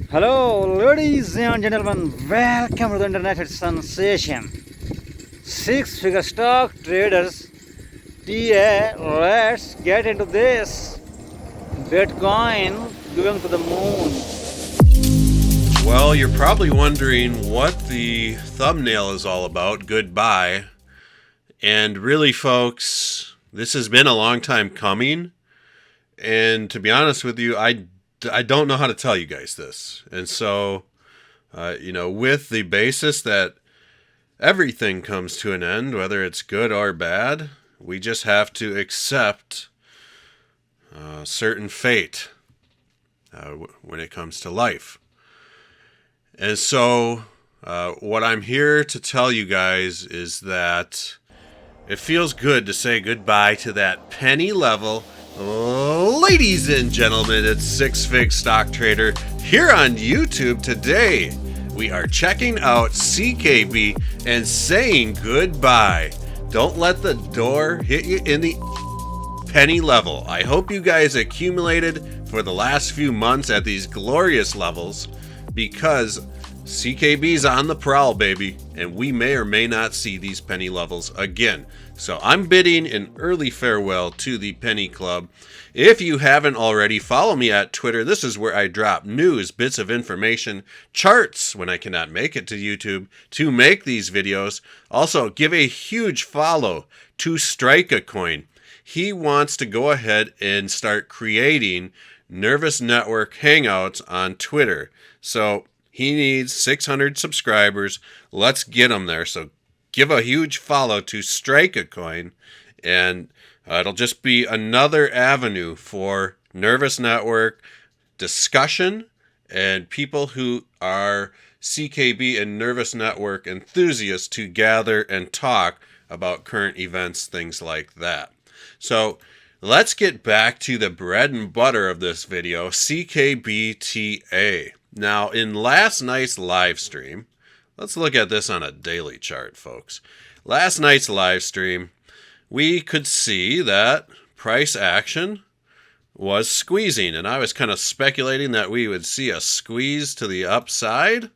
Hello, ladies and gentlemen. Welcome to the internet sensation. Six-figure stock traders. TA, let's get into this. Bitcoin going to the moon. Well, you're probably wondering what the thumbnail is all about. Goodbye. And really, folks, this has been a long time coming. And to be honest with you, I don't know how to tell you guys this. And so, with the basis that everything comes to an end, whether it's good or bad, we just have to accept certain fate when it comes to life. And so, what I'm here to tell you guys is that it feels good to say goodbye to that penny level. Ladies and gentlemen, it's Six Fig Stock Trader here on YouTube. Today, we are checking out CKB and saying goodbye. Don't let the door hit you in the penny level. I hope you guys accumulated for the last few months at these glorious levels, because CKB's on the prowl, baby, and we may or may not see these penny levels again. So I'm bidding an early farewell to the penny club. If you haven't already, follow me at Twitter. This is where I drop news, bits of information, charts when I cannot make it to YouTube to make these videos. Also, give a huge follow to Strike a Coin. He wants to go ahead and start creating Nervous Network hangouts on Twitter. So he needs 600 subscribers. Let's get him there. So give a huge follow to Strike a Coin, and it'll just be another avenue for Nervous Network discussion and people who are CKB and Nervous Network enthusiasts to gather and talk about current events, things like that. So let's get back to the bread and butter of this video, CKBTA. Now, in last night's live stream, let's look at this on a daily chart, folks. Last night's live stream, we could see that price action was squeezing, and I was kind of speculating that we would see a squeeze to the upside,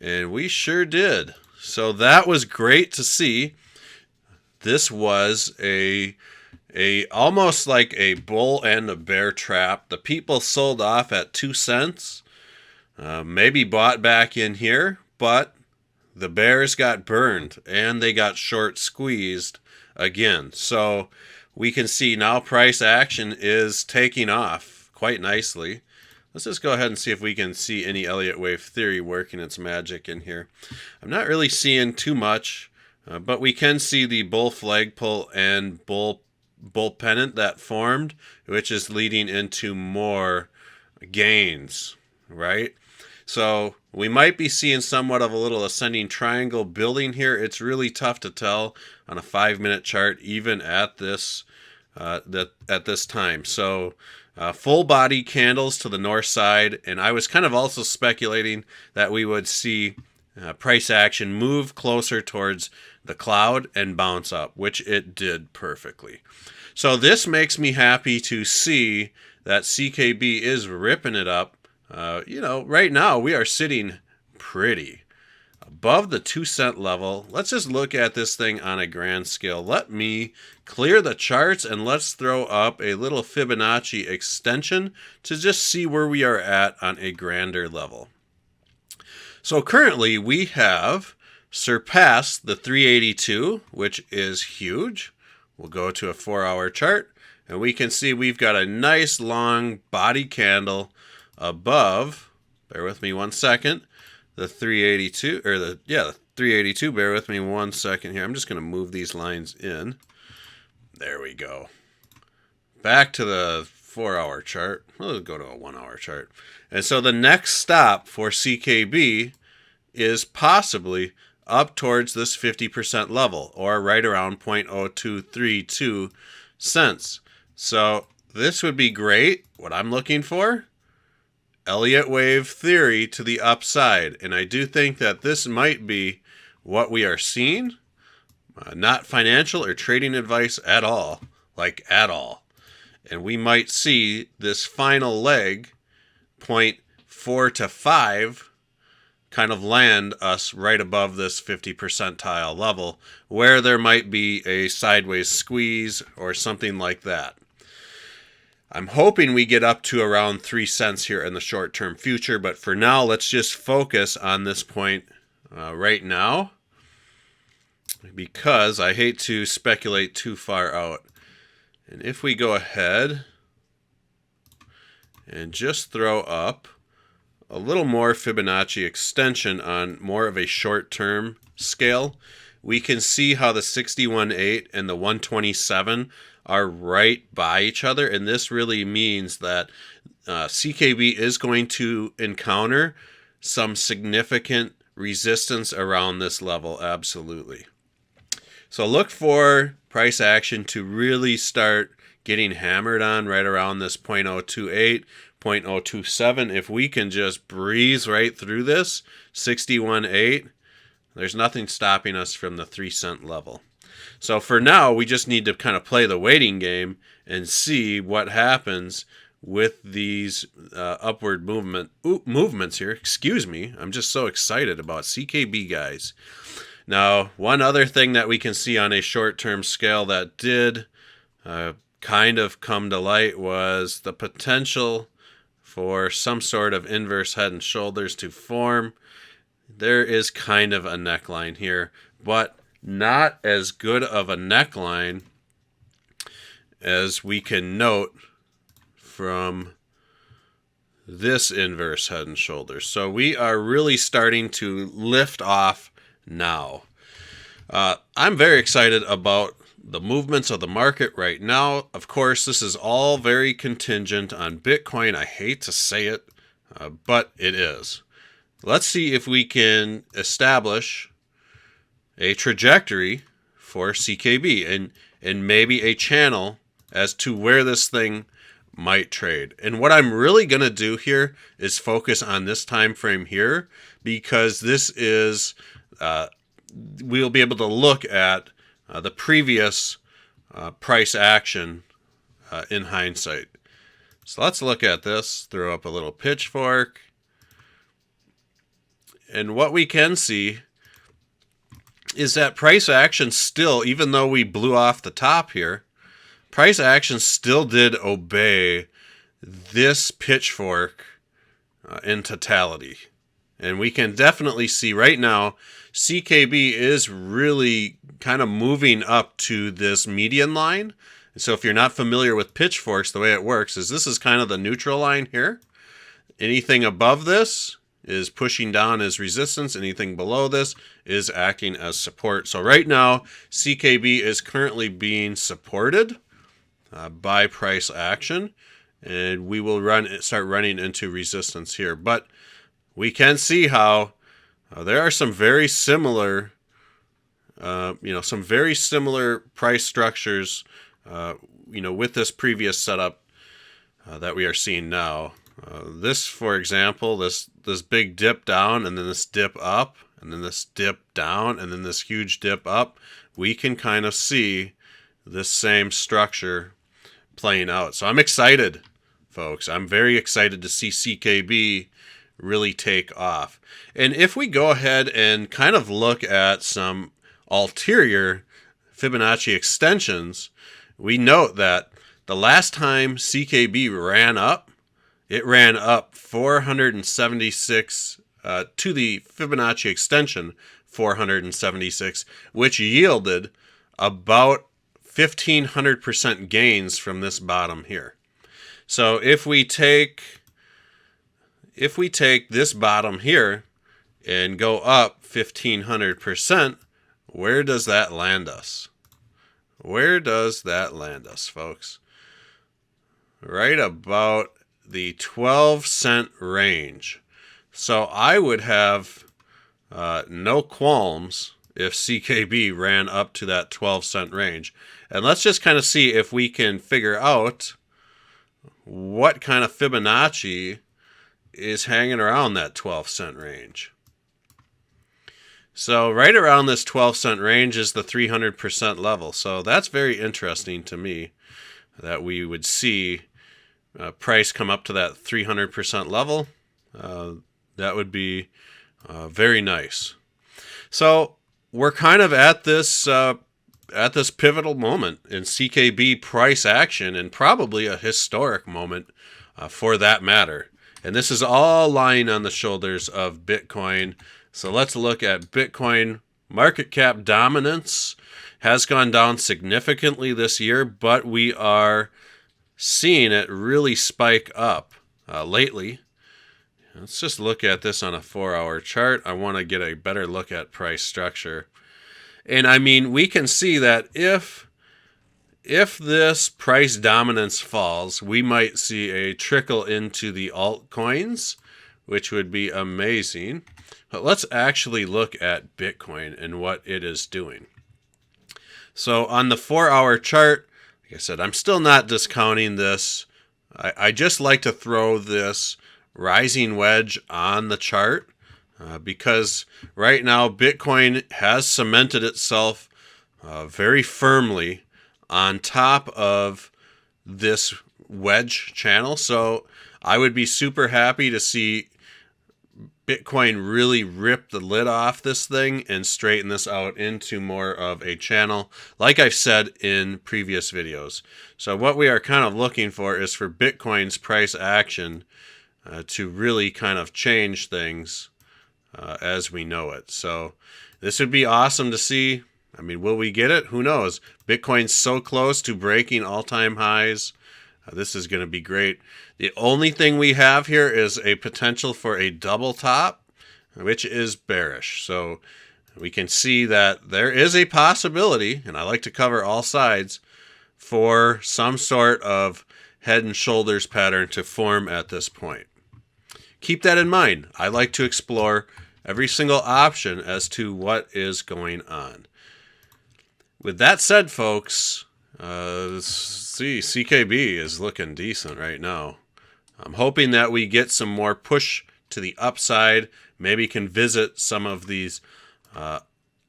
and we sure did. So that was great to see. This was a almost like a bull and a bear trap. The people sold off at 2 cents, maybe bought back in here, but the bears got burned and they got short squeezed again. So we can see now price action is taking off quite nicely. Let's just go ahead and see if we can see any Elliott wave theory working its magic in here. I'm not really seeing too much, but we can see the bull flagpole and bull pennant that formed, which is leading into more gains, right? So we might be seeing somewhat of a little ascending triangle building here. It's really tough to tell on a 5-minute chart, even at this at this time. So full body candles to the north side, and I was kind of also speculating that we would see price action move closer towards the cloud and bounce up, which it did perfectly. So this makes me happy to see that CKB is ripping it up. Right now we are sitting pretty above the 2 cent level. Let's just look at this thing on a grand scale. Let me clear the charts and let's throw up a little Fibonacci extension to just see where we are at on a grander level. So currently we have surpassed the 382, which is huge. We'll go to a 4-hour chart and we can see we've got a nice long body candle above, bear with me 1 second, the 382, or the 382, bear with me 1 second here. I'm just going to move these lines in. There we go. Back to the 4-hour chart. We'll go to a 1-hour chart. And so the next stop for CKB is possibly up towards this 50% level, or right around 0.0232 cents. So this would be great. What I'm looking for, Elliott wave theory to the upside. And I do think that this might be what we are seeing. Not financial or trading advice at all, like at all. And we might see this final leg, 4 to 5 kind of land us right above this 50 percentile level where there might be a sideways squeeze or something like that. I'm hoping we get up to around 3 cents here in the short-term future, but for now, let's just focus on this point right now, because I hate to speculate too far out. And if we go ahead and just throw up a little more Fibonacci extension on more of a short-term scale, we can see how the 61.8 and the 127 are right by each other, and this really means that CKB is going to encounter some significant resistance around this level, absolutely. So look for price action to really start getting hammered on right around this 0.028, 0.027. If we can just breeze right through this 61.8, there's nothing stopping us from the 3 cent level. So for now, we just need to kind of play the waiting game and see what happens with these upward movements here. Excuse me. I'm just so excited about CKB, guys. Now, one other thing that we can see on a short-term scale that did kind of come to light was the potential for some sort of inverse head and shoulders to form. There is kind of a neckline here, but not as good of a neckline as we can note from this inverse head and shoulders. So we are really starting to lift off now. I'm very excited about the movements of the market right now. Of course, this is all very contingent on Bitcoin. I hate to say it, but it is. Let's see if we can establish a trajectory for CKB and maybe a channel as to where this thing might trade. And what I'm really going to do here is focus on this time frame here, because this is we'll be able to look at the previous price action in hindsight. So let's look at this, throw up a little pitchfork. And what we can see is that price action still, even though we blew off the top here, price action still did obey this pitchfork in totality. And we can definitely see right now, CKB is really kind of moving up to this median line. So if you're not familiar with pitchforks, the way it works is this is kind of the neutral line here. Anything above this is pushing down as resistance. Anything below this is acting as support. So right now, CKB is currently being supported by price action, and we will start running into resistance here. But we can see how there are some very similar, some very similar price structures, with this previous setup that we are seeing now. This, for example, this big dip down, and then this dip up, and then this dip down, and then this huge dip up, we can kind of see this same structure playing out. So I'm excited, folks. I'm very excited to see CKB really take off. And if we go ahead and kind of look at some ulterior Fibonacci extensions, we note that the last time CKB ran up, it ran up 476 to the Fibonacci extension 476, which yielded about 1,500% gains from this bottom here. So if we take this bottom here and go up 1,500%, where does that land us? Where does that land us, folks? Right about the 12-cent range. So I would have no qualms if CKB ran up to that 12-cent range. And let's just kind of see if we can figure out what kind of Fibonacci is hanging around that 12-cent range. So right around this 12-cent range is the 300% level. So that's very interesting to me that we would see price come up to that 300% level. that would be very nice. So we're kind of at this pivotal moment in CKB price action, and probably a historic moment for that matter. And this is all lying on the shoulders of Bitcoin. So let's look at Bitcoin. Market cap dominance has gone down significantly this year, but we are seeing it really spike up lately. Let's just look at this on a 4-hour chart. I want to get a better look at price structure. And I mean, we can see that if this price dominance falls, we might see a trickle into the altcoins, which would be amazing. But let's actually look at Bitcoin and what it is doing. So on the 4-hour chart, like I said, I'm still not discounting this. I just like to throw this rising wedge on the chart because right now Bitcoin has cemented itself very firmly on top of this wedge channel. So I would be super happy to see Bitcoin really rip the lid off this thing and straighten this out into more of a channel, like I've said in previous videos. So what we are kind of looking for is for Bitcoin's price action to really kind of change things as we know it. So this would be awesome to see. I mean, will we get it? Who knows? Bitcoin's so close to breaking all-time highs. This is going to be great. The only thing we have here is a potential for a double top, which is bearish. So we can see that there is a possibility, and I like to cover all sides, for some sort of head and shoulders pattern to form at this point. Keep that in mind. I like to explore every single option as to what is going on. With that said, folks, CKB is looking decent right now. I'm hoping that we get some more push to the upside. Maybe can visit some of these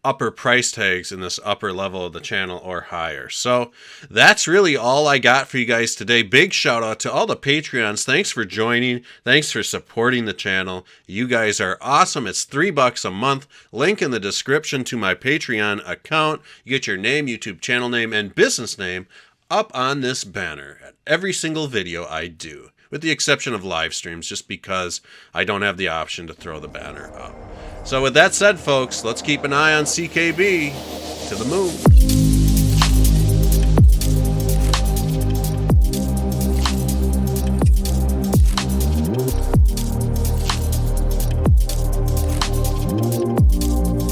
upper price tags in this upper level of the channel or higher. So that's really all I got for you guys today. Big shout out to all the Patreons. Thanks for joining. Thanks for supporting the channel. You guys are awesome. It's $3 a month. Link in the description to my Patreon account. You get your name, YouTube channel name, and business name up on this banner at every single video I do, with the exception of live streams, just because I don't have the option to throw the banner up. So with that said, folks, let's keep an eye on CKB to the moon.